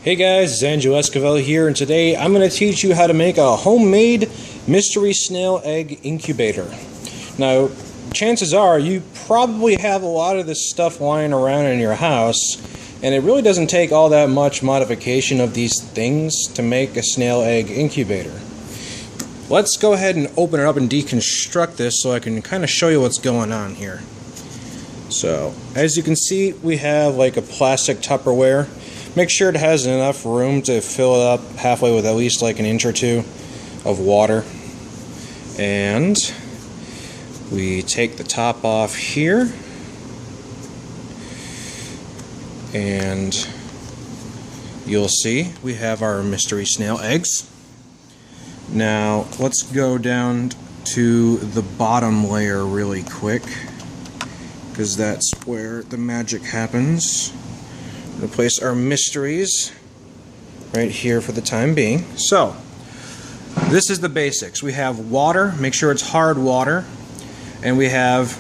Hey guys, it's Angelo Esquivel here, and today I'm going to teach you how to make a homemade mystery snail egg incubator. Now, chances are you probably have a lot of this stuff lying around in your house, and it really doesn't take all that much modification of these things to make a snail egg incubator. Let's go ahead and open it up and deconstruct this so I can kind of show you what's going on here. So, as you can see, we have like a plastic Tupperware. Make sure it has enough room to fill it up halfway with at least like an inch or two of water. And we take the top off here. And you'll see we have our mystery snail eggs. Now let's go down to the bottom layer really quick, because that's where the magic happens. We'll place our mysteries right here for the time being. So, this is the basics. We have water, make sure it's hard water, and we have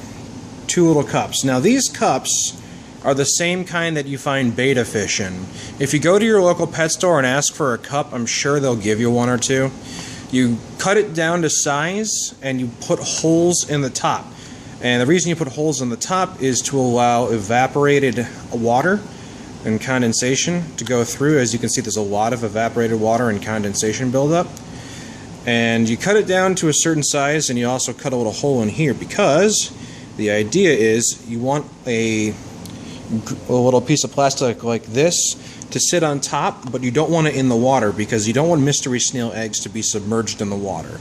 2 little cups. Now these cups are the same kind that you find betta fish in. If you go to your local pet store and ask for a cup, I'm sure they'll give you 1 or 2. You cut it down to size and you put holes in the top. And the reason you put holes in the top is to allow evaporated water and condensation to go through. As you can see, there's a lot of evaporated water and condensation buildup. And you cut it down to a certain size, and you also cut a little hole in here, because the idea is you want a little piece of plastic like this to sit on top, but you don't want it in the water, because you don't want mystery snail eggs to be submerged in the water.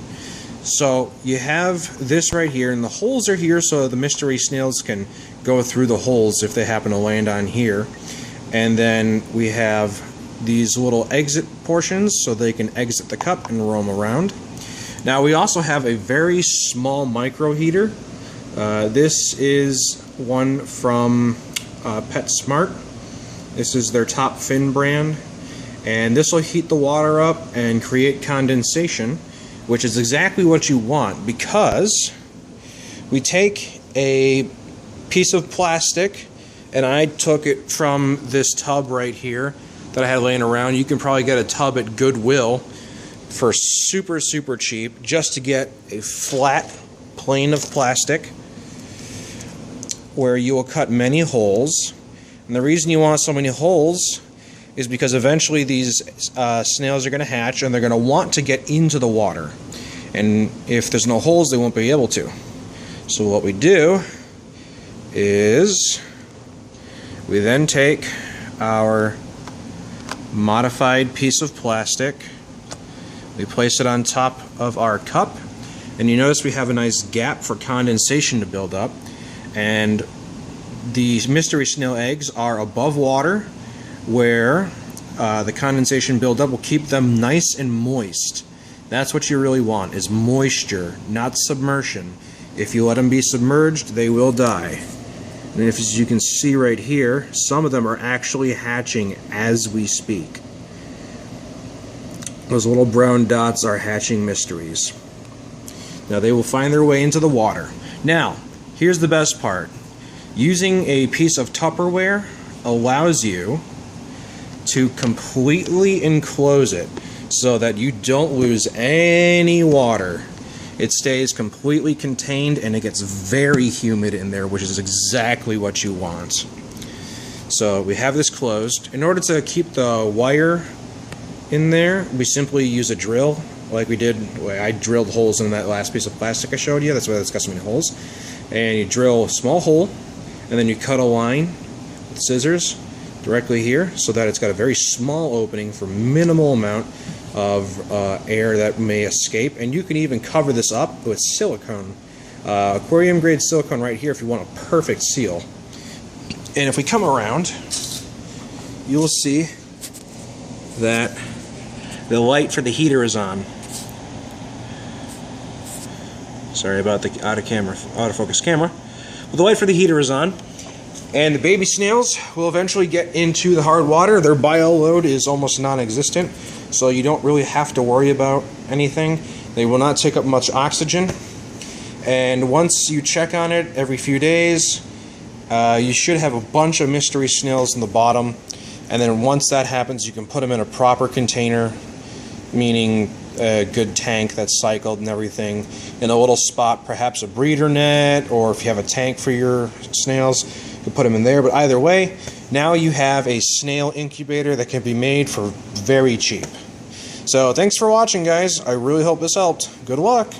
So you have this right here, and the holes are here so the mystery snails can go through the holes if they happen to land on here. And then we have these little exit portions so they can exit the cup and roam around. Now we also have a very small micro heater. This is one from PetSmart. This is their Top Fin brand, and this will heat the water up and create condensation, which is exactly what you want, because we take a piece of plastic, and I took it from this tub right here that I had laying around. You can probably get a tub at Goodwill for super cheap, just to get a flat plane of plastic where you will cut many holes. And the reason you want so many holes is because eventually these snails are going to hatch, and they're going to want to get into the water. And if there's no holes, they won't be able to. So what we do is we then take our modified piece of plastic, we place it on top of our cup, and you notice we have a nice gap for condensation to build up. And these mystery snail eggs are above water, where the condensation buildup will keep them nice and moist. That's what you really want, is moisture, not submersion. If you let them be submerged, they will die. And as you can see right here, some of them are actually hatching as we speak. Those little brown dots are hatching mysteries. Now they will find their way into the water. Now, here's the best part. Using a piece of Tupperware allows you to completely enclose it so that you don't lose any water. It stays completely contained, and it gets very humid in there, which is exactly what you want. So we have this closed. In order to keep the wire in there, we simply use a drill, like we did. I drilled holes in that last piece of plastic I showed you. That's why it's got so many holes. And you drill a small hole, and then you cut a line with scissors directly here, so that it's got a very small opening for minimal amount of air that may escape. And you can even cover this up with silicone, aquarium grade silicone right here, if you want a perfect seal. And if we come around, you will see that the light for the heater is on. Sorry about the out of focus camera. But the light for the heater is on, and the baby snails will eventually get into the hard water. Their bio load is almost non-existent, so you don't really have to worry about anything. They will not take up much oxygen, and once you check on it every few days, you should have a bunch of mystery snails in the bottom, And then once that happens, you can put them in a proper container, meaning a good tank that's cycled and everything, in a little spot, perhaps a breeder net, or if you have a tank for your snails, you can put them in there. But either way, now you have a snail incubator that can be made for very cheap. So thanks for watching, guys. I really hope this helped. Good luck.